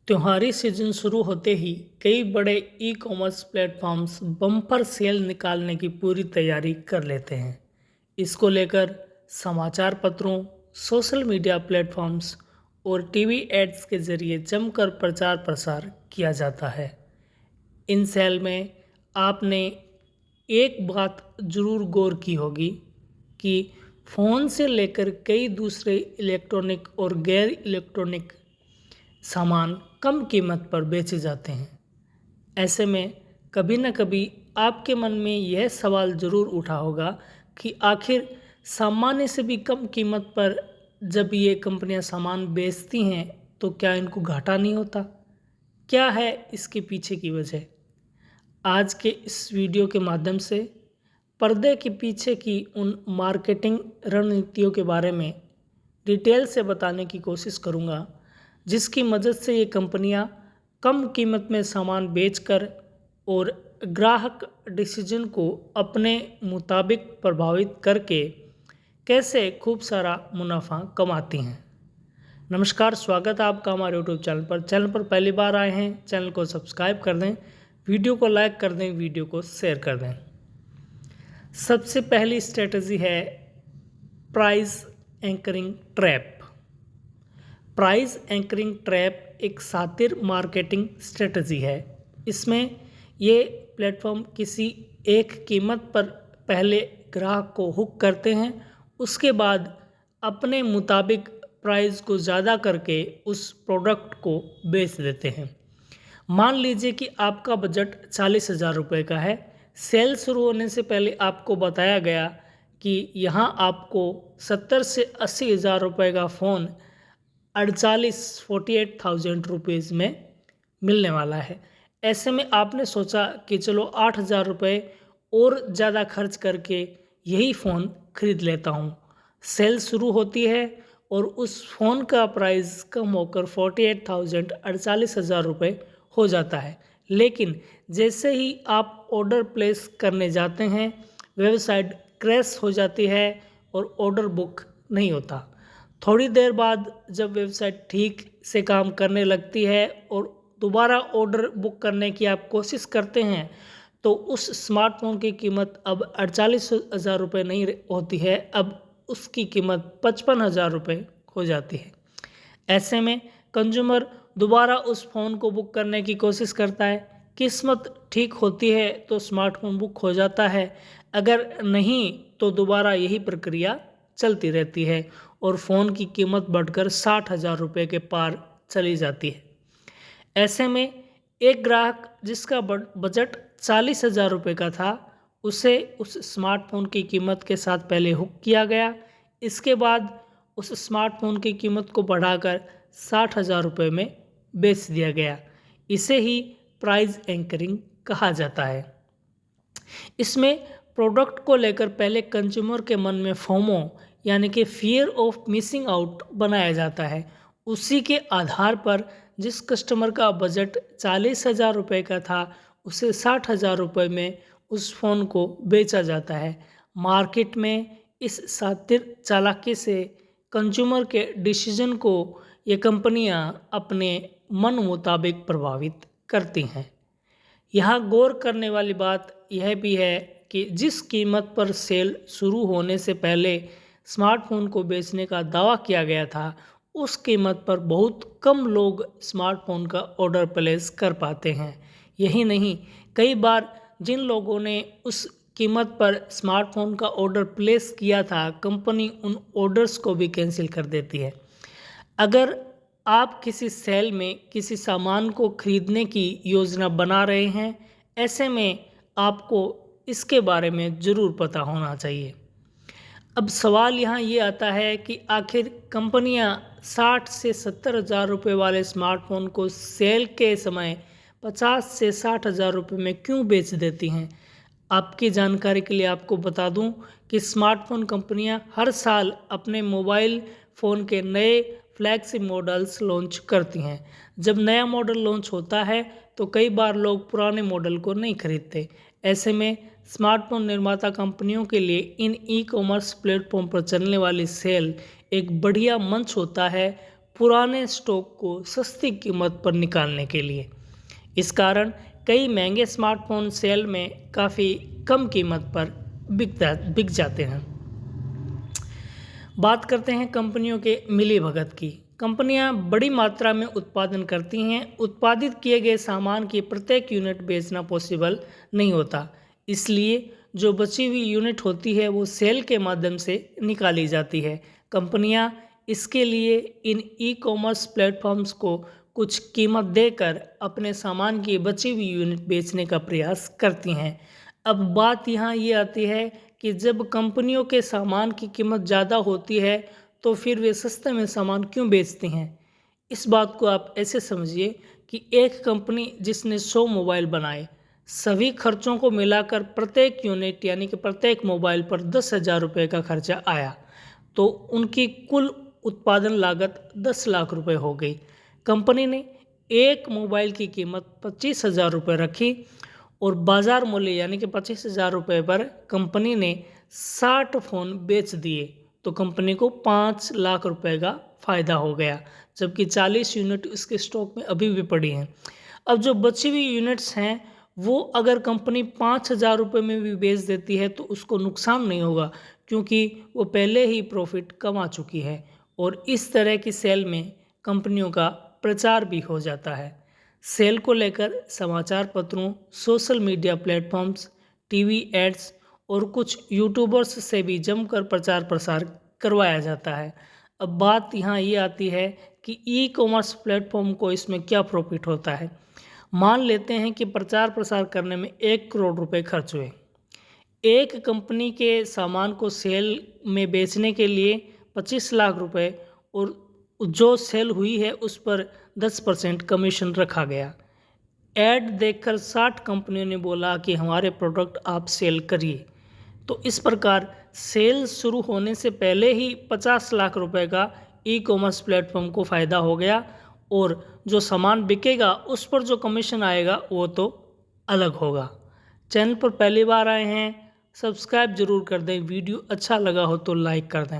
त्योहारी सीजन शुरू होते ही कई बड़े e commerce platforms bumper cell निकालने की पूरी तैयारी कर लेते हैं। इसको लेकर समाचार पत्रों, सोशल मीडिया प्लेटफॉर्म्स और टीवी एड्स के जरिए जमकर प्रचार प्रसार किया जाता है। इन सेल में आपने एक बात ज़रूर गौर की होगी कि फ़ोन से लेकर कई दूसरे इलेक्ट्रॉनिक और गैर इलेक्ट्रॉनिक सामान कम कीमत पर बेचे जाते हैं। ऐसे में कभी न कभी आपके मन में यह सवाल ज़रूर उठा होगा कि आखिर सामान्य से भी कम कीमत पर जब ये कंपनियां सामान बेचती हैं तो क्या इनको घाटा नहीं होता? क्या है इसके पीछे की वजह? आज के इस वीडियो के माध्यम से पर्दे के पीछे की उन मार्केटिंग रणनीतियों के बारे में डिटेल से बताने की कोशिश करूंगा, जिसकी मदद से ये कंपनियां कम कीमत में सामान बेचकर और ग्राहक डिसीजन को अपने मुताबिक प्रभावित करके कैसे खूब सारा मुनाफा कमाती हैं। नमस्कार, स्वागत है आपका हमारे यूट्यूब चैनल पर। चैनल पर पहली बार आए हैं, चैनल को सब्सक्राइब कर दें, वीडियो को लाइक कर दें, वीडियो को शेयर कर दें। सबसे पहली स्ट्रेटजी है price anchoring trap. Price anchoring trap एक शातिर मार्केटिंग स्ट्रेटजी है। इसमें ये प्लेटफॉर्म किसी एक कीमत पर पहले ग्राहक को हुक करते हैं, उसके बाद अपने मुताबिक प्राइस को ज़्यादा करके उस प्रोडक्ट को बेच देते हैं। मान लीजिए कि आपका बजट 40,000 रुपये का है। सेल शुरू होने से पहले आपको बताया गया कि यहाँ आपको 70 से 80,000 रुपये का फ़ोन 48,000 रुपीज़ में मिलने वाला है। ऐसे में आपने सोचा कि चलो 8,000 रुपये और ज़्यादा खर्च करके यही फ़ोन खरीद लेता हूँ। सेल शुरू होती है और उस फ़ोन का प्राइस कम होकर 48,000 रुपये हो जाता है। लेकिन जैसे ही आप ऑर्डर प्लेस करने जाते हैं, वेबसाइट क्रैश हो जाती है और ऑर्डर बुक नहीं होता। थोड़ी देर बाद जब वेबसाइट ठीक से काम करने लगती है और दोबारा ऑर्डर बुक करने की आप कोशिश करते हैं, तो उस स्मार्टफोन की कीमत अब 48,000 रुपये नहीं होती है, अब उसकी कीमत 55,000 रुपये हो जाती है। ऐसे में कंज्यूमर दोबारा उस फ़ोन को बुक करने की कोशिश करता है। किस्मत ठीक होती है तो स्मार्टफोन बुक हो जाता है, अगर नहीं तो दोबारा यही प्रक्रिया चलती रहती है और फ़ोन की कीमत बढ़कर 60,000 रुपये के पार चली जाती है। ऐसे में एक ग्राहक जिसका बजट 40,000 रुपये का था, उसे उस स्मार्टफोन की कीमत के साथ पहले हुक किया गया। इसके बाद उस स्मार्टफोन की कीमत को बढ़ाकर 60,000 रुपये में बेच दिया गया। इसे ही प्राइस एंकरिंग कहा जाता है। इसमें प्रोडक्ट को लेकर पहले कंज्यूमर के मन में फोमो यानी कि फियर ऑफ मिसिंग आउट बनाया जाता है। उसी के आधार पर जिस कस्टमर का बजट 40,000 रुपये का था, उसे 60,000 रुपये में उस फ़ोन को बेचा जाता है। मार्केट में इस शातिर चालाकी से कंज्यूमर के डिसीजन को ये कंपनियां अपने मन मुताबिक प्रभावित करती हैं। यहाँ गौर करने वाली बात यह भी है कि जिस कीमत पर सेल शुरू होने से पहले स्मार्टफोन को बेचने का दावा किया गया था, उस कीमत पर बहुत कम लोग स्मार्टफोन का ऑर्डर प्लेस कर पाते हैं। यही नहीं, कई बार जिन लोगों ने उस कीमत पर स्मार्टफोन का ऑर्डर प्लेस किया था, कंपनी उन ऑर्डर्स को भी कैंसिल कर देती है। अगर आप किसी सेल में किसी सामान को खरीदने की योजना बना रहे हैं, ऐसे में आपको इसके बारे में ज़रूर पता होना चाहिए। अब सवाल यहाँ ये आता है कि आखिर कंपनियाँ 60 से 70,000 रुपये वाले स्मार्टफोन को सेल के समय 50 से 60,000 रुपये में क्यों बेच देती हैं? आपकी जानकारी के लिए आपको बता दूं कि स्मार्टफोन कंपनियां हर साल अपने मोबाइल फ़ोन के नए फ्लैगशिप मॉडल्स लॉन्च करती हैं। जब नया मॉडल लॉन्च होता है तो कई बार लोग पुराने मॉडल को नहीं खरीदते। ऐसे में स्मार्टफोन निर्माता कंपनियों के लिए इन ई कॉमर्स प्लेटफॉर्म पर चलने वाली सेल एक बढ़िया मंच होता है पुराने स्टॉक को सस्ती कीमत पर निकालने के लिए। इस कारण कई महंगे स्मार्टफोन सेल में काफ़ी कम कीमत पर बिक जाते हैं। बात करते हैं कंपनियों के मिलीभगत की। कंपनियां बड़ी मात्रा में उत्पादन करती हैं। उत्पादित किए गए सामान की प्रत्येक यूनिट बेचना पॉसिबल नहीं होता, इसलिए जो बची हुई यूनिट होती है वो सेल के माध्यम से निकाली जाती है। कंपनियां इसके लिए इन ई कॉमर्स प्लेटफॉर्म्स को कुछ कीमत देकर अपने सामान की बची हुई यूनिट बेचने का प्रयास करती हैं। अब बात यहाँ ये आती है कि जब कंपनियों के सामान की कीमत ज़्यादा होती है तो फिर वे सस्ते में सामान क्यों बेचती हैं। इस बात को आप ऐसे समझिए कि एक कंपनी जिसने 100 मोबाइल बनाए, सभी खर्चों को मिलाकर प्रत्येक यूनिट यानी कि प्रत्येक मोबाइल पर 10,000 रुपये का खर्चा आया, तो उनकी कुल उत्पादन लागत 10 लाख रुपए हो गई। कंपनी ने एक मोबाइल की कीमत 25,000 रुपये रखी और बाज़ार मूल्य यानी कि 25,000 रुपये पर कंपनी ने 60 फ़ोन बेच दिए, तो कंपनी को 5 लाख रुपए का फ़ायदा हो गया, जबकि 40 यूनिट उसके स्टॉक में अभी भी पड़ी हैं। अब जो बची हुई यूनिट्स हैं वो अगर कंपनी 5,000 रुपये में भी बेच देती है तो उसको नुकसान नहीं होगा, क्योंकि वो पहले ही प्रॉफिट कमा चुकी है। और इस तरह की सेल में कंपनियों का प्रचार भी हो जाता है। सेल को लेकर समाचार पत्रों, social media platforms, TV ads और कुछ यूट्यूबर्स से भी जमकर प्रचार प्रसार करवाया जाता है। अब बात यहाँ ये आती है कि ई कॉमर्स प्लेटफॉर्म को इसमें क्या प्रॉफिट होता है। मान लेते हैं कि प्रचार प्रसार करने में 1 करोड़ रुपए खर्च हुए। एक कंपनी के सामान को सेल में बेचने के लिए 25 लाख रुपए और जो सेल हुई है उस पर 10% कमीशन रखा गया। ऐड देखकर 60 कंपनियों ने बोला कि हमारे प्रोडक्ट आप सेल करिए, तो इस प्रकार सेल शुरू होने से पहले ही 50 लाख रुपए का ई कॉमर्स प्लेटफॉर्म को फ़ायदा हो गया और जो सामान बिकेगा उस पर जो कमीशन आएगा वो तो अलग होगा। चैनल पर पहली बार आए हैं, सब्सक्राइब जरूर कर दें। वीडियो अच्छा लगा हो तो लाइक कर दें।